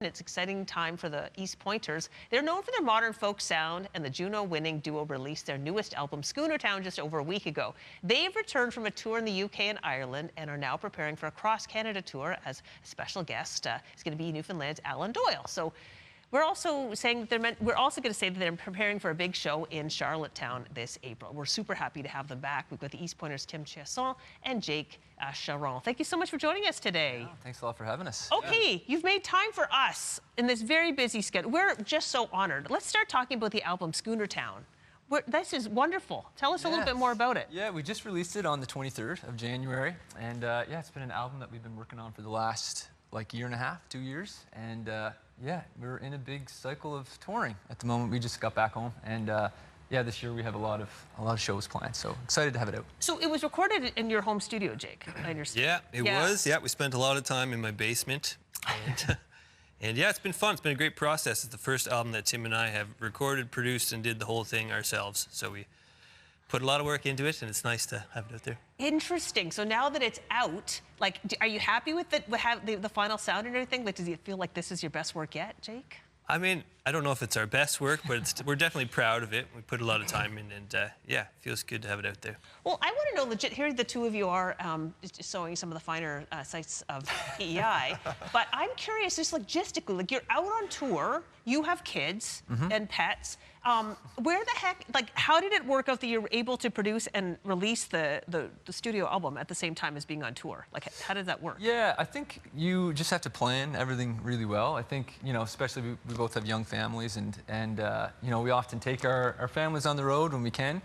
It's an exciting time for the East Pointers. They're known for their modern folk sound, and the Juno-winning duo released their newest album, Schoonertown, just over a week ago. They've returned from a tour in the UK and Ireland and are now preparing for a cross-Canada tour as a special guest. It's going to be Newfoundland's Alan Doyle. So we're also saying that we're also going to say that they're preparing for a big show in Charlottetown this April. We're super happy to have them back. We've got the East Pointers, Tim Chasson and Jake Charon. Thank you so much for joining us today. Yeah, thanks a lot for having us. Okay, you've made time for us in this very busy schedule. We're just so honored. Let's start talking about the album Schoonertown. This is wonderful. Tell us a little bit more about it. Yeah, we just released it on the 23rd of January. And yeah, it's been an album that we've been working on for the last year and a half, 2 years. And yeah, we're in a big cycle of touring at the moment. We just got back home. And yeah, this year we have a lot of shows planned, so excited to have it out. So it was recorded in your home studio, Jake, I understand. Yeah, it was. Yeah, we spent a lot of time in my basement. And yeah, it's been fun. It's been a great process. It's the first album that Tim and I have recorded, produced, and did the whole thing ourselves. So we put a lot of work into it, and it's nice to have it out there. Interesting. So now that it's out, like, are you happy with the final sound and everything? Like, does it feel like this is your best work yet, Jake? I mean, I don't know if it's our best work, but we're definitely proud of it. We put a lot of time in, and yeah, it feels good to have it out there. Well, I want to know, legit, here the two of you are just showing some of the finer sites of P.E.I. But I'm curious, just logistically, like, you're out on tour, you have kids and pets. Where the heck, like, how did it work out that you were able to produce and release the studio album at the same time as being on tour? Like, how did that work? Yeah, I think you just have to plan everything really well. I think, you know, especially we both have young families, and you know, we often take our families on the road when we can.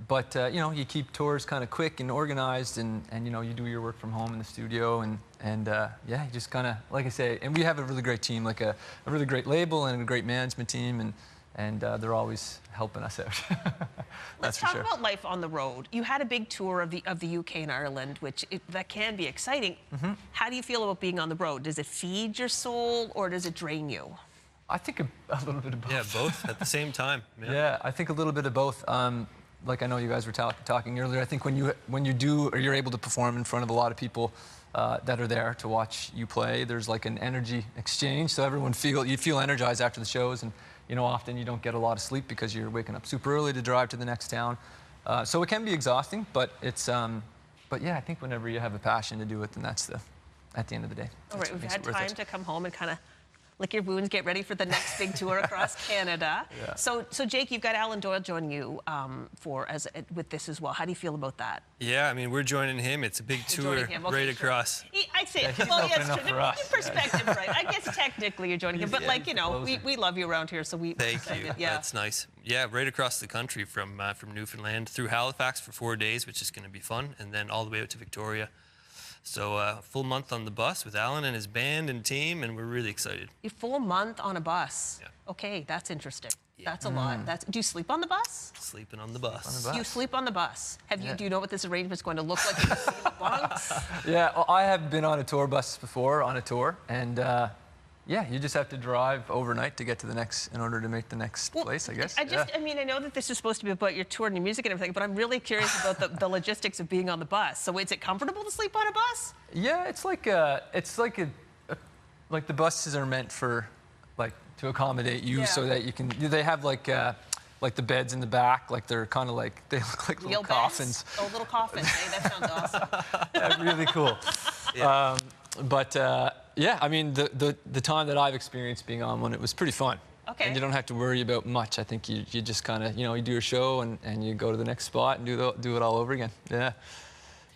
But you know, you keep tours kind of quick and organized, and you know, you do your work from home in the studio, and yeah, you just kind of, like I say, and we have a really great team, like a really great label and a great management team, and they're always helping us out. Let's talk about life on the road. You had a big tour of the UK and Ireland, which that can be exciting. How do you feel about being on the road? Does it feed your soul or does it drain you? I think a little bit of both. Yeah, both at the same time. Yeah, I think a little bit of both. Like I know you guys were talking earlier, I think when you do, or you're able to perform in front of a lot of people that are there to watch you play, there's like an energy exchange. So you feel energized after the shows, and you know, often you don't get a lot of sleep because you're waking up super early to drive to the next town. So it can be exhausting, but it's but yeah, I think whenever you have a passion to do it, then that's at the end of the day. All right, we've had time to come home and kind of lick your wounds, get ready for the next big tour across Canada. Yeah. So Jake, you've got Alan Doyle joining you with this as well. How do you feel about that? Yeah, I mean, we're joining him. It's a big tour right across. I'd say, well, yes, true. Perspective, right? I guess technically you're joining him, but like, you know, we love you around here, so we. Thank you. Yeah. That's nice. Yeah, right across the country from Newfoundland through Halifax for 4 days, which is going to be fun, and then all the way out to Victoria. So full month on the bus with Alan and his band and team, and we're really excited. A full month on a bus? Yeah. Okay, that's interesting. Yeah. That's a lot. Do you sleep on the bus? Sleeping on the bus. You sleep on the bus. Do you know what this arrangement's going to look like? You sleep in the bunks? Yeah, well, I have been on a tour bus before, on a tour, and yeah, you just have to drive overnight to get to the next, in order to make the next place, I guess. I mean, I know that this is supposed to be about your tour and your music and everything, but I'm really curious about the logistics of being on the bus. So is it comfortable to sleep on a bus? Yeah, it's like the buses are meant for, like, to accommodate you, so that you can, they have like the beds in the back, like they're kind of like, they look like little coffins. Oh, little coffins, hey, that sounds awesome. Yeah, really cool. Yeah. But yeah, I mean, the time that I've experienced being on one, it was pretty fun. Okay. And you don't have to worry about much. I think you just kind of, you know, you do your show and you go to the next spot and do it all over again. Yeah.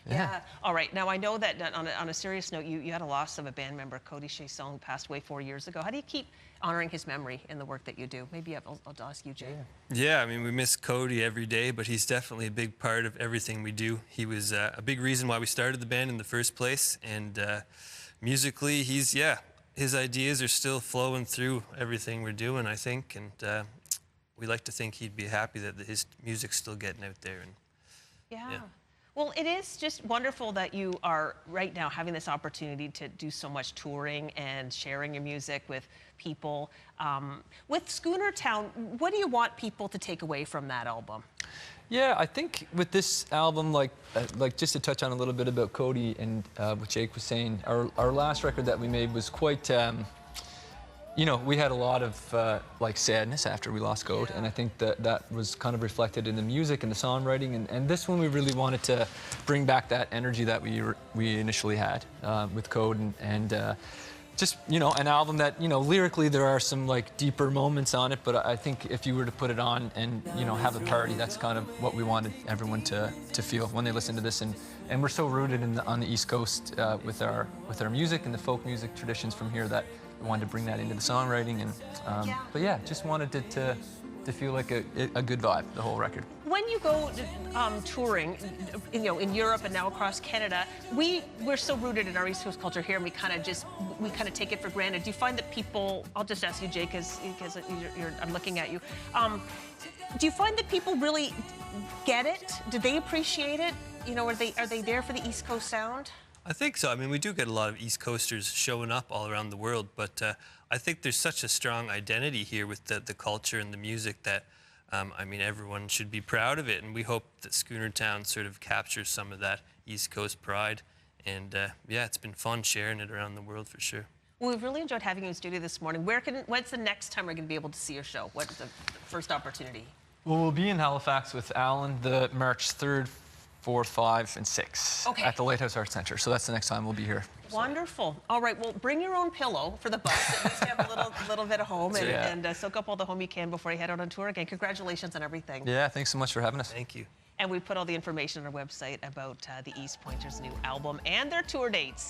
Yeah. All right. Now, I know that on a serious note, you had a loss of a band member, Cody Chasson, who passed away 4 years ago. How do you keep honoring his memory in the work that you do? Maybe I'll ask you, Jay. Yeah, I mean, we miss Cody every day, but he's definitely a big part of everything we do. He was a big reason why we started the band in the first place, and musically, his ideas are still flowing through everything we're doing, I think, and we like to think he'd be happy that his music's still getting out there. And yeah. Well, it is just wonderful that you are right now having this opportunity to do so much touring and sharing your music with people. With Schoonertown, what do you want people to take away from that album? Yeah, I think with this album, like just to touch on a little bit about Cody and what Jake was saying, our last record that we made was quite you know, we had a lot of like sadness after we lost Code, and I think that was kind of reflected in the music and the songwriting. And this one, we really wanted to bring back that energy that we initially had with Code, and just, you know, an album that, you know, lyrically there are some like deeper moments on it, but I think if you were to put it on and, you know, have a party, that's kind of what we wanted everyone to feel when they listen to this. And we're so rooted on the East Coast with our music and the folk music traditions from here that we wanted to bring that into the songwriting. And but yeah, just wanted it to feel like a good vibe, the whole record. When you go touring, you know, in Europe and now across Canada, we're so rooted in our East Coast culture here, and we kind of take it for granted. Do you find that people? I'll just ask you, Jay, because I'm looking at you. Do you find that people really get it? Do they appreciate it? You know, are they there for the East Coast sound? I think so. I mean, we do get a lot of East Coasters showing up all around the world, but I think there's such a strong identity here with the culture and the music that, I mean, everyone should be proud of it, and we hope that Schoonertown sort of captures some of that East Coast pride. And yeah, it's been fun sharing it around the world for sure. Well, we've really enjoyed having you in studio this morning. When's the next time we're going to be able to see your show? What's the first opportunity? Well, we'll be in Halifax with Alan the March 3rd, 4th, 5th, and 6th at the Lighthouse Arts Centre. So that's the next time we'll be here. Wonderful. All right, well, bring your own pillow for the bus. At least have a little bit of home and soak up all the home you can before you head out on tour again. Congratulations on everything. Yeah, thanks so much for having us. Thank you. And we put all the information on our website about the East Pointers' new album and their tour dates.